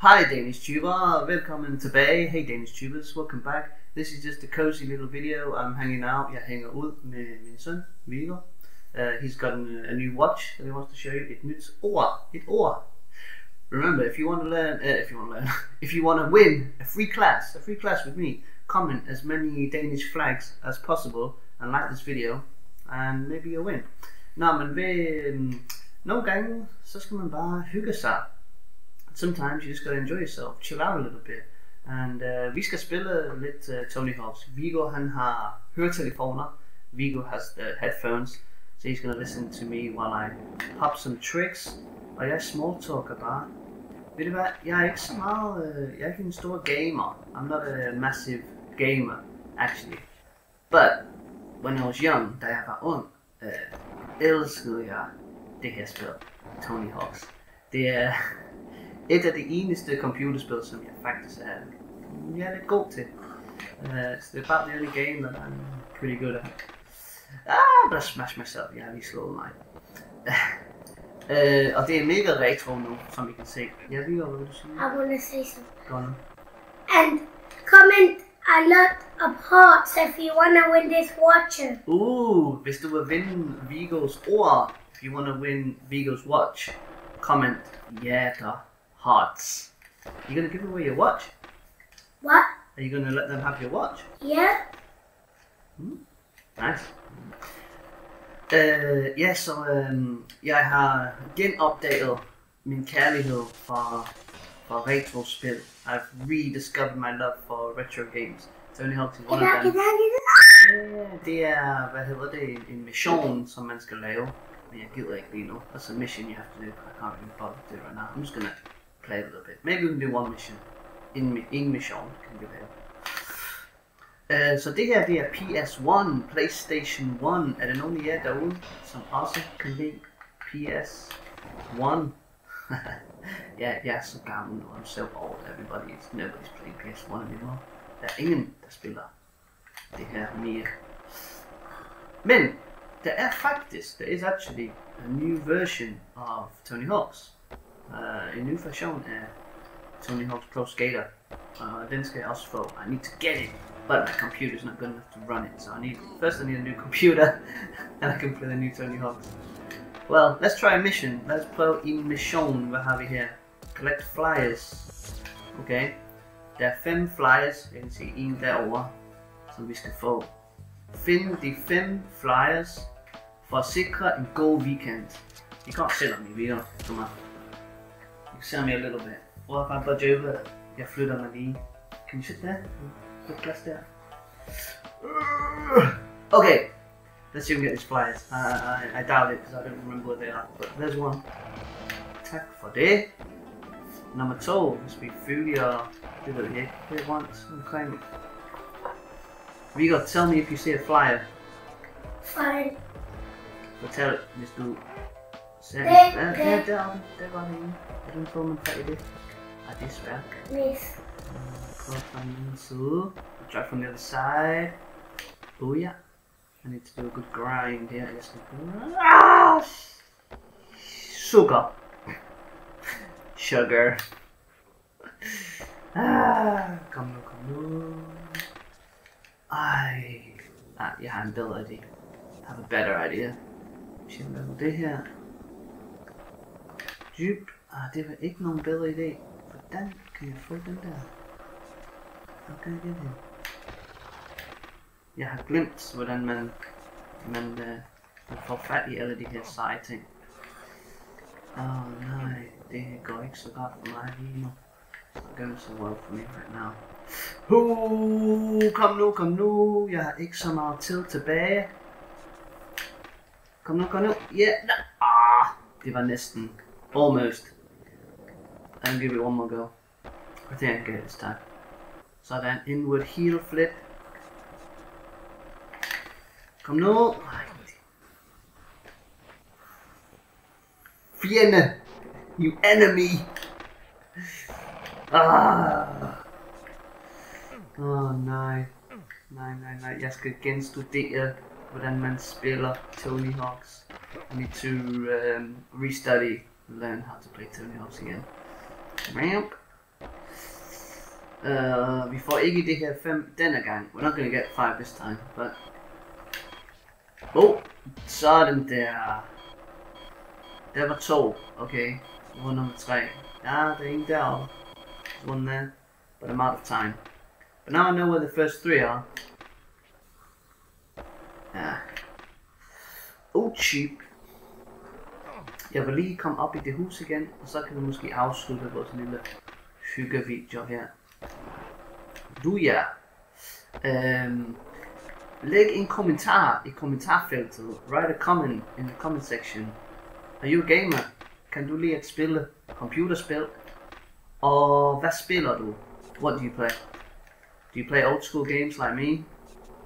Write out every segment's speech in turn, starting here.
Hi DanishTuber, velkommen tilbage. Hey DanishTubers, welcome back. This is just a cozy little video. I'm hanging out. Jeg hænger ud med min søn, Viggo. He's got a new watch that he wants to show you. Et nyt ord. Et ord. Remember, if you want to learn, if you want to win a free class with me, comment as many Danish flags as possible and like this video, and maybe you'll win. Nå, men nogle gange, så skal man bare hygge sig. Sometimes you just gotta enjoy yourself, chill out a little bit. And vi skal spille lidt Tony Hawk's. Viggo, han har høretelefoner. Viggo has the headphones, so he's gonna listen to me while I pop some tricks. Og jeg smalltalker bare. Ved du hvad, jeg er ikke så meget, jeg er ikke en stor gamer. I'm not a massive gamer, actually. But, when I was young, da jeg var ung, elskede jeg det her spil, Tony Hawk's. Det er et af de eneste computerspil, som jeg faktisk er lidt god til. So it's about the only game that I'm pretty good at. But I smashed myself, jeg har lige slået mig. Og det er mega retro nu, som I kan se. Jeg ved hvad du siger. I want to say something. Go on. And comment a lot of hearts if you want to win this watch. Hvis du vil vinde Viggos ord, if you want to win Viggos watch, comment hjerter, hearts. You gonna give away your watch? What? Are you gonna let them have your watch? Yeah. Nice. Jeg har genopdaget min kærlighed for retrospil. I've rediscovered my love for retro games. Tony Hawk's is one of them. Det er, hvad hedder det, en mission, som man skal lave. Men jeg gider ikke lige nu. That's a mission you have to do. I can't even bother to do it right now. I'm just gonna play a little bit. Maybe we can do one mission. En mission kan vi lave. Så det her, det er PS1, PlayStation 1. Er der nogen af jer derude, som også kan lide PS1? Jeg er så gammel nu. I'm so old. Nobody's playing PS1 anymore. Der er ingen, der spiller det her mere. Men there is actually a new version of Tony Hawk's. En ny version af Tony Hawk's Pro Skater. Den skal jeg også få. I need to get it. But my computer's not good enough to run it, so I need a new computer, and I can play the new Tony Hawk's. Well, let's try a mission. Let's prøve en mission. Hvad har vi her? Collect flyers. Okay. Der er 5 flyers. Jeg kan se en derovre, som vi skal få. Find de 5 flyers for at sikre en god weekend. You can't sit on me, Vito. Come on. You can sit on me a little bit. Well, if I budge over, jeg flytter mig lige. Can you sit there? Put glass there. Okay, let's see if we can get these flyers. I doubt it because I don't remember where they are. But there's one. Tak for det. Nummer 2, hvis vi følger det ved jeg ikke helt once omkring. Viggo, tell me if you see a flyer. Fine. Fortæl hvis du ser der var den. Er du få man fat i det? Det er svært. Please. Prøv fra den ene side. Try from the other side. Oh yeah. I need to do a good grind here. Jeg skal sugar. Sugar. Kom nu. Jeg har en bedre idé. I have a better idea. Hvis jeg laver det her. Dybt. Det var ikke nogen bedre idé. Hvordan kan jeg få den der? Okay, det er det. Jeg har glemt, hvordan man får fat i alle de her seje ting. Nej, det går ikke så godt for mig lige nu. It's going so well for me right now. Kom nu. Jeg har ikke så meget tid tilbage. Kom nu. Yeah. Det var næsten. Almost. I'll give it one more go. I think I can get it this time. Sådan, inward heel flip. Kom nu. Fjende. You enemy. Nej. Jeg skal genstudere, hvordan man spiller Tony Hawk's. I need to restudy, learn how to play Tony Hawk's again. Ramp. Vi får ikke det her 5 denne gang. We're not gonna get 5 this time, but... Sådan der. Der var 2, okay. Hvor nummer 3. Ja, der er ingen deroppe. There's one there, but I'm out of time. But now I know where the first 3 are. Ja. Cheap. Jeg vil lige komme op i det hus igen, og så kan vi måske afslutte vores lille hyggevideo her. Læg en kommentar i kommentarfeltet. Write a comment in the comment section. Are you a gamer? Kan du lide at spille computerspil? Og hvad spiller du? What do you play? Do you play old school games like me?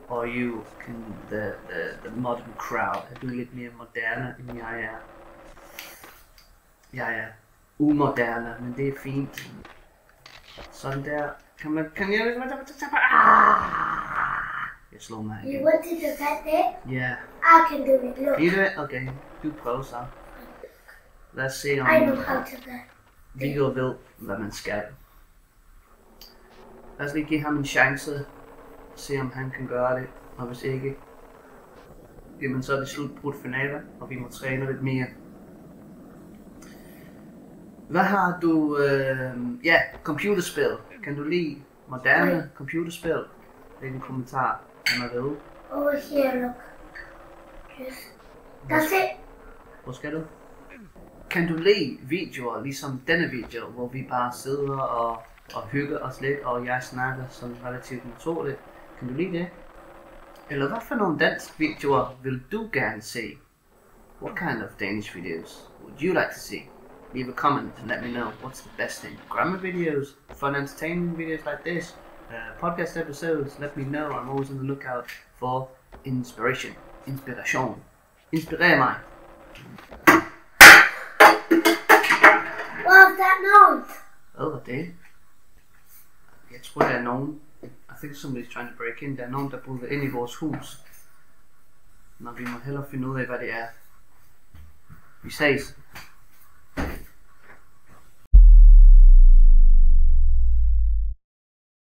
Or you can the modern crowd? Er du lidt mere moderne end jeg er? Jeg er umoderne, men det er fint. Sådan der. Kan jeg... Jeg slår mig igen. You wanted to cut it? Yeah. I can do it, look. Can you do it? Okay, du prøver så. Lad os se om I know how to cut. Viggo ved, hvad man skal. Lad os lige give ham en chance. Se om han kan gøre det. Og hvis ikke, jamen så er det slutbrudt finale, og vi må træne lidt mere. Hvad har du? Computerspil. Kan du lide moderne computerspil? Det er en kommentar, han har ved. Over here, look. That's it. Hvor skal du? Kan du lide videoer, ligesom denne video, hvor vi bare sidder og hygger os lidt, og jeg snakker sådan relativt naturligt? Kan du lide det? Eller hvad for nogle dansk videoer vil du gerne se? What kind of Danish videos would you like to see? Leave a comment and let me know what's the best thing. Grammar videos, fun entertainment videos like this, podcast episodes, let me know. I'm always on the lookout for inspiration. Inspirer mig. What was that noise? Hvad var det? Jeg tror der er nogen. I think somebody's trying to break in. Der er nogen der bryder ind i vores hus. Når vi må hellere finde ud af hvad det er. Vi ses.